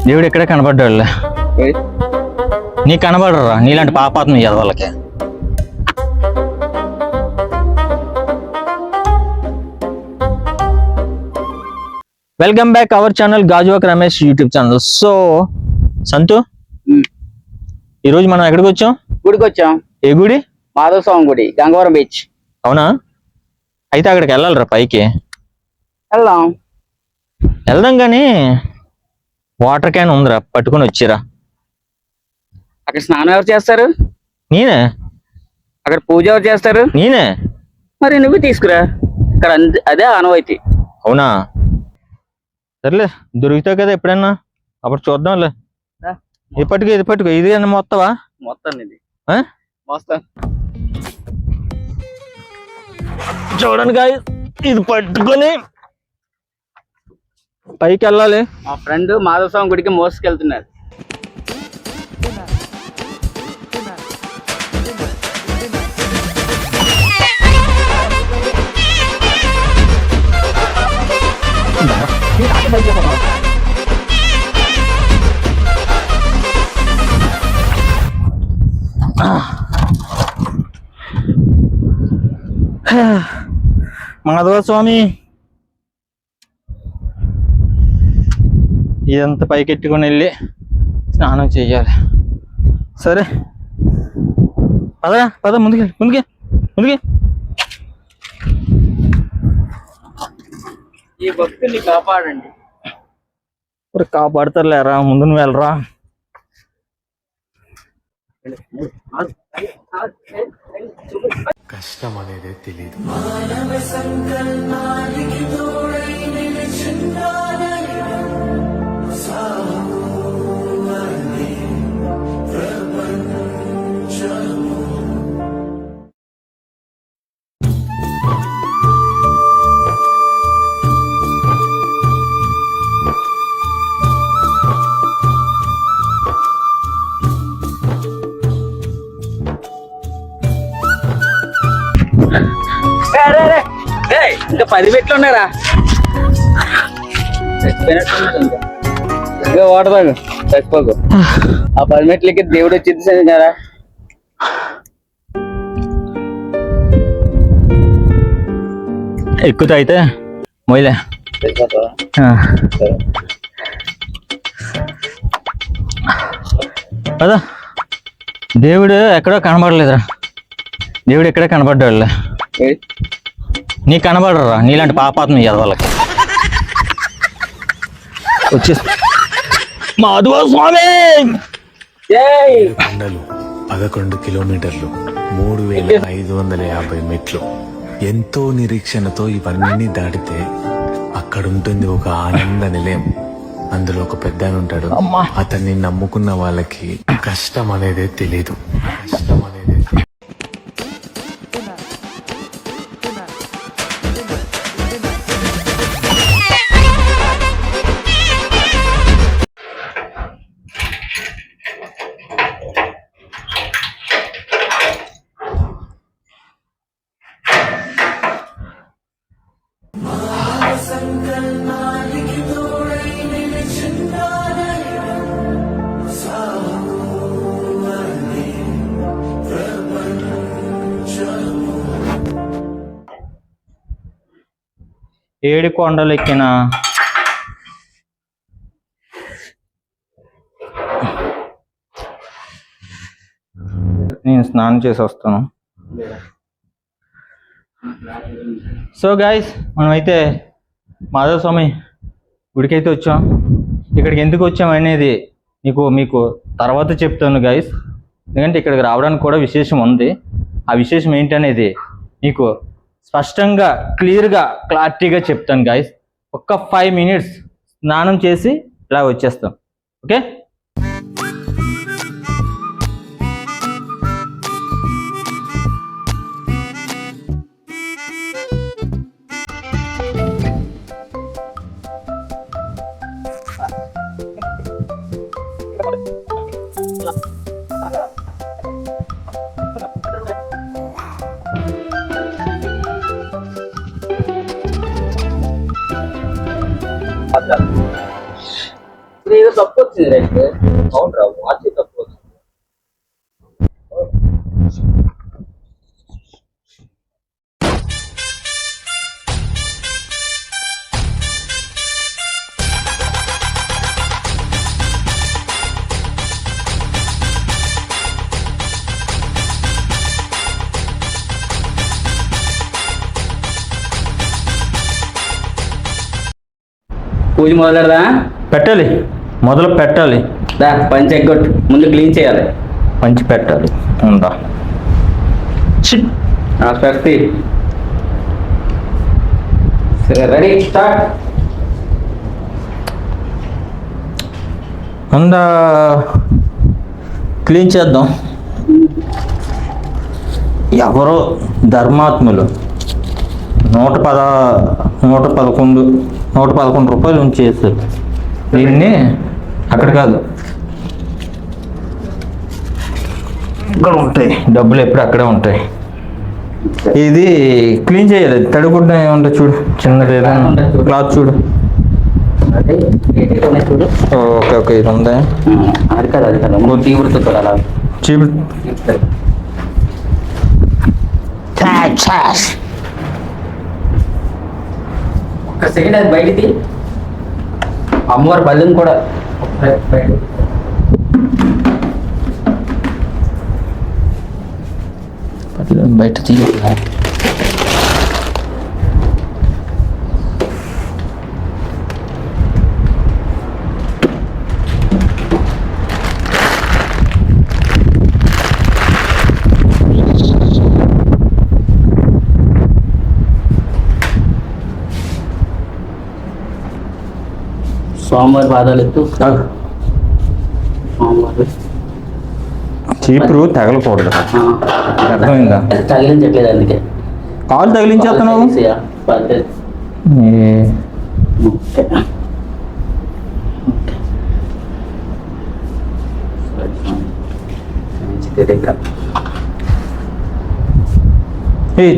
దేవుడు ఎక్కడే కనబడ్డాడులే. నీకు కనబడరా నీలాంటి పాపాత్మ వాళ్ళకి. Welcome back our channel Gajuwaka Ramesh YouTube channel. So సంతు, ఈరోజు మనం ఎక్కడికి వచ్చాం? గుడికి వచ్చాం. ఏ గుడి? మాధవ స్వామి గుడి, గంగవరం బీచ్. అవునా? అయితే అక్కడికి వెళ్ళాలిరా, పైకి వెళ్దాం. కానీ వాటర్ క్యాన్ ఉందిరా, పట్టుకొని వచ్చిరా. అక్కడ స్నానం ఎవరు చేస్తారు? నేనే. అక్కడ పూజ ఎవరు చేస్తారు? నేనే. మరి నువ్వు తీసుకురా, ఇక్కడ అదే ఆనవాయితీ. అవునా? సర్లే, దొరుకుతావు కదా ఎప్పుడన్నా, అప్పుడు చూద్దాంలే. ఇది పట్టుకో ఇది అన్న మొత్తవా? మొత్తం ఇది మొత్తం చూడండి గాయ్స్, ఇది పట్టుకొని పైకి వెళ్ళాలి. మా ఫ్రెండ్ మాధవ స్వామి గుడికి మోసుకెళ్తున్నారు. మాధవ స్వామి ఇదంతా పైకెట్టుకొని వెళ్ళి స్నానం చెయ్యాలి. సరే పద ముందుకే. ఈ భక్తుల్ని కాపాడండి. కాపాడుతారులేరా, ముందు నువ్వు వెళ్ళరా. కష్టం అనేది తెలీదు. ఇంకా 10 మెట్లు ఉన్నారా? ఇంకా వాడదాగు చచ్చిపోకు. ఆ 10 మెట్లకి దేవుడు వచ్చింది కదా. ఎక్కుతా అయితే మొయిలే. కదా దేవుడు ఎక్కడో కనబడలేదురా. దేవుడు ఎక్కడే కనబడ్డాడులే. నీకు కనబడరా నీలాంటి పాపాత్మ వాళ్ళకి. వచ్చేస్తా. మాధవ స్వామి. కొండలు 11 కిలోమీటర్లు, 3550 మెట్లు. ఎంతో నిరీక్షణతో ఇవన్నీ దాటితే అక్కడుంటుంది ఒక ఆనంద నిలయం. అందులో ఒక పెద్ద ఆయన ఉంటాడు. అతన్ని నమ్ముకున్న వాళ్ళకి కష్టం అనేది తెలీదు. ఏడు కొండలు ఎక్కిన నేను స్నానం చేసి వస్తాను. సో గాయస్, మనమైతే మాధవ స్వామి గుడికైతే వచ్చాం. ఇక్కడికి ఎందుకు వచ్చాం అనేది మీకు తర్వాత చెప్తాను గాయస్. ఎందుకంటే ఇక్కడికి రావడానికి కూడా విశేషం ఉంది. ఆ విశేషం ఏంటనేది మీకు స్పష్టంగా క్లారిటీగా చెప్తాను గాయస్. ఒక్క 5 minutes స్నానం చేసి ఇలా వచ్చేస్తాం. ఓకే? ఏదో తప్పు వచ్చింది రైట్. అవును రా, వాచ్ తప్పు వచ్చింది. పూజ మొదలెడదా? పెట్టాలి, మొదలు పెట్టాలి, దా పంచి ఎగ్గొట్టు, ముందు క్లీన్ చేయాలి. పంచి పెట్టాలి. ఉందా స్పెక్ట్ సరే, రెడీ స్టార్ట్. ఉందా, క్లీన్ చేద్దాం. ఎవరో ధర్మాత్ములు 111 రూపాయలు ఉంచేస్తారు. దీన్ని అక్కడ కాదు, ఇక్కడ ఉంటాయి డబ్బులు, ఎప్పుడు అక్కడే ఉంటాయి. ఇది క్లీన్ చేయాలి. తడిగుడ్డ ఏమంటే చూడు, చిన్నది ఏదైనా క్లాత్ చూడు. చూడు. ఓకే ఓకే, ఇది ఉందా? అది కాదు మూడు తీవ్రత అలా చీపు. ఒక సెకండ్ అది బయటిది. అమ్మవారి బలం కూడా బయట తీయ. స్వామివారి పాదాలు ఎత్తు. స్వామివారి చీపురు తగలకూడదు, అర్థమైందా? తగిలించట్లేదు, అందుకే కాలు తగిలించేస్తున్నావు. పద్ధతి.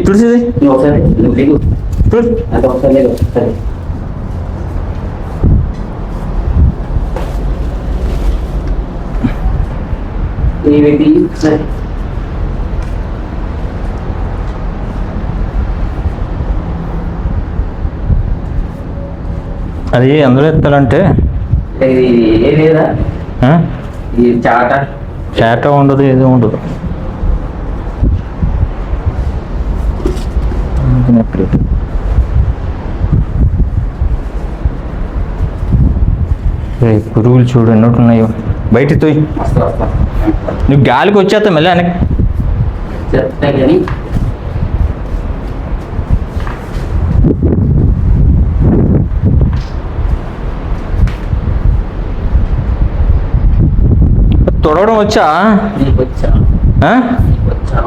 తుడిసిది ఒకసారి నువ్వు దిగు, తుడి. అంటే ఒకసారి లేదు. సరే సరే. అది అందులో ఎత్తాలంటే ఏ లేదా ఈ చాట చేట ఉండదు, ఏది ఉండదు. పురుగులు చూడు ఎన్నోటి ఉన్నాయో. బయట తోయి, నువ్వు గాలికి వచ్చేస్తా మళ్ళీ వెనక్కి. చెప్తా కానీ తొడవడం వచ్చా? నీకు వచ్చా? ఆ? నీకు వచ్చా?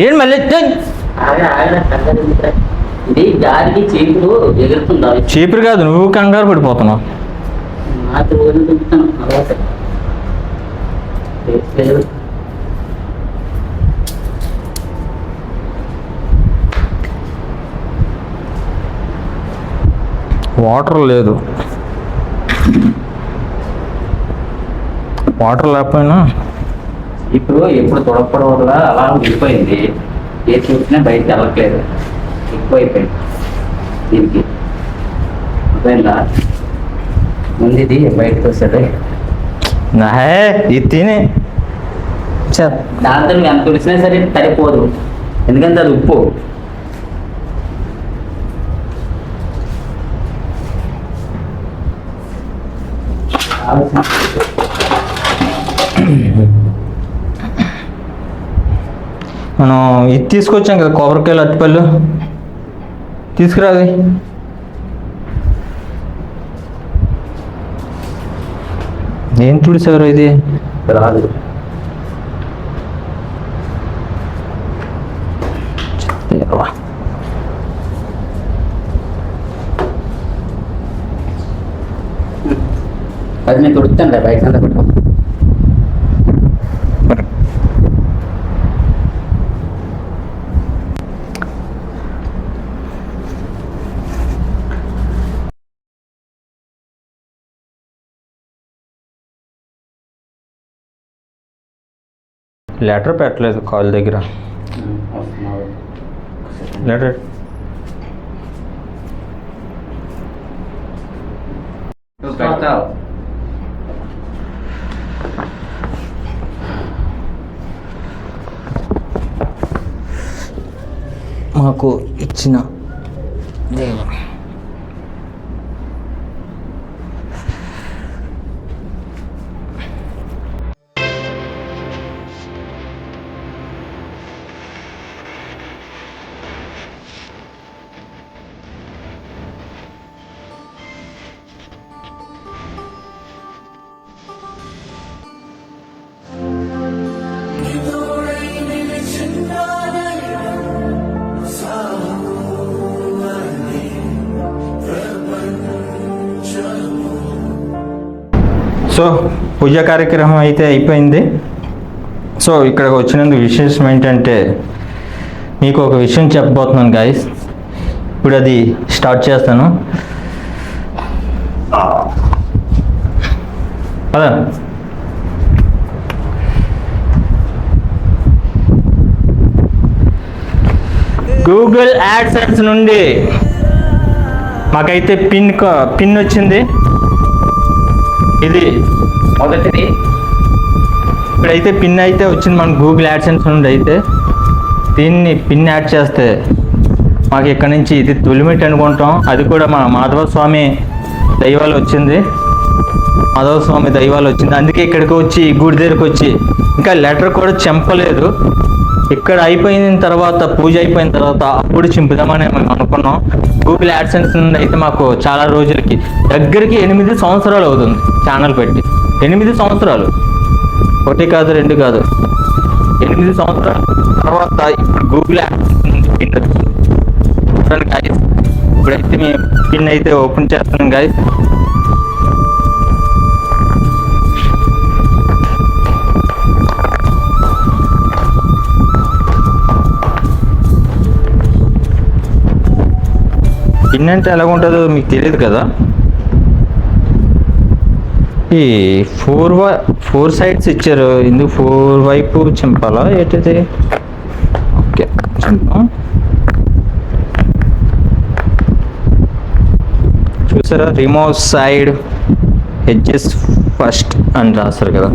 ఏం మళ్ళీ ఇది గాలికి చీపురు ఎగురుతుందా? చీపురు కాదు, నువ్వు కంగారు పడిపోతున్నావు. మాత్రం రోజు దుబ్బుతాను అలవాటు. వాటర్ లేదు, వాటర్ లేకపోయినా ఇప్పుడు ఎప్పుడు తొడపడం వల్ల అలా ఉండిపోయింది. ఏ చూసినా బయటకు వెళ్ళట్లేదు, ఎక్కువైపోయింది దీనికి. అర్థమైందా? ముందు ఇది బయటకు వస్తుంది. ఇది తిని దాంతో నువ్వు ఎంత తుడిసినా సరే తడిపోదు, ఎందుకంటే అది ఉప్పు. మనం ఇది తీసుకొచ్చాం కదా, కొబ్బరికాయలు అట్టిపళ్ళు తీసుకురాది. ఏం తుడిసారు ఇది? రాదు. అది నేను తుడుతాను బయట. లెటర్ పెట్టలేదు కాల్ దగ్గర. లెటర్ నువ్వు పెడతావు. మాకు ఇచ్చిన దేవుడు. సో పూజా కార్యక్రమం అయితే అయిపోయింది. సో ఇక్కడికి వచ్చినందుకు విశేషం ఏంటంటే మీకు ఒక విషయం చెప్పబోతున్నాను గాయస్. ఇప్పుడు అది స్టార్ట్ చేస్తాను. అదా గూగుల్ యాడ్సెన్స్ నుండి మాకైతే పిన్ వచ్చింది. ఇది మొదటిది ఇప్పుడైతే పిన్ అయితే వచ్చింది మన గూగుల్ యాడ్సెన్స్ నుండి. అయితే దీన్ని పిన్ యాడ్ చేస్తే మాకు ఇక్కడ నుంచి ఇది తొలిమిట్ అనుకుంటాం. అది కూడా మా మాధవ స్వామి దైవాలు వచ్చింది. అందుకే ఇక్కడికి వచ్చి గుడి దగ్గరికి వచ్చి ఇంకా లెటర్ కూడా చెంపలేదు. ఇక్కడ అయిపోయిన తర్వాత పూజ అయిపోయిన తర్వాత అప్పుడు చింపుదామని మేము అనుకున్నాం. గూగుల్ యాడ్సెన్స్ నుండి అయితే మాకు చాలా రోజులకి దగ్గరికి 8 సంవత్సరాలు అవుతుంది ఛానల్ పెట్టి. 8 సంవత్సరాలు, 1 కాదు 2 కాదు, 8 సంవత్సరాల తర్వాత ఇప్పుడు గూగుల్ యాడ్సెన్స్ నుండి పిన్ వచ్చింది గాయస్. ఇప్పుడైతే మేము పిన్ అయితే ఓపెన్ చేస్తున్నాం గాయస్. పిన్ అంటే ఎలా ఉంటుందో మీకు తెలియదు కదా. ఈ 4 సైడ్స్ ఇచ్చారు. ఇందుకు 4 వైపు చింపాలా ఏంటిది? ఓకే చింపాం. చూసారా, రిమూవ్ సైడ్ ఎడ్జెస్ ఫస్ట్ అని రాస్తారు కదా.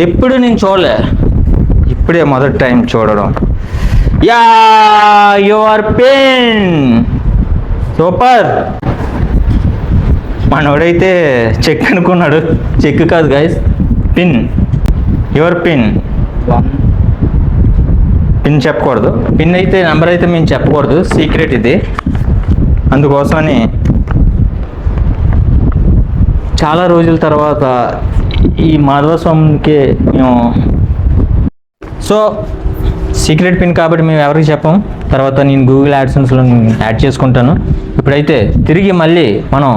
ఎప్పుడు నేను చూడలే, ఇప్పుడే మొదటి టైం చూడడం. Yeah your pin super. మనోడైతే చెక్ అనుకున్నాడు. చెక్ కాదు guys, pin. Your pin. Pin చెప్పకూడదు. పిన్ అయితే నెంబర్ అయితే మేము చెప్పకూడదు, సీక్రెట్ ఇది. అందుకోసమని చాలా రోజుల తర్వాత ఈ మాధవ స్వామికి మేము సో సీక్రెట్ పిన్ కాబట్టి మేము ఎవరికి చెప్పం. తర్వాత నేను గూగుల్ యాడ్సెన్స్లో యాడ్ చేసుకుంటాను. ఇప్పుడైతే తిరిగి మళ్ళీ మనం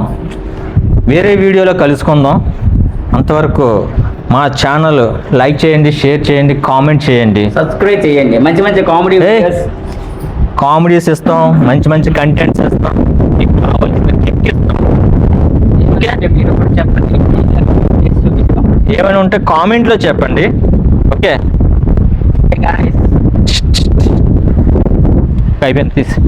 వేరే వీడియోలో కలుసుకుందాం. అంతవరకు మా ఛానల్ లైక్ చేయండి, షేర్ చేయండి, కామెంట్ చేయండి, సబ్స్క్రైబ్ చేయండి. మంచి మంచి కామెడీస్ ఇస్తాం, మంచి మంచి కంటెంట్స్ ఇస్తాం. మీకు కావాల్సిన టిప్ ఇస్తాం. మీరు కూడా చెప్పండి, చూపిస్తాం. ఏమైనా ఉంటే కామెంట్లో చెప్పండి. Okay Guys. అయిపోయింది తీసి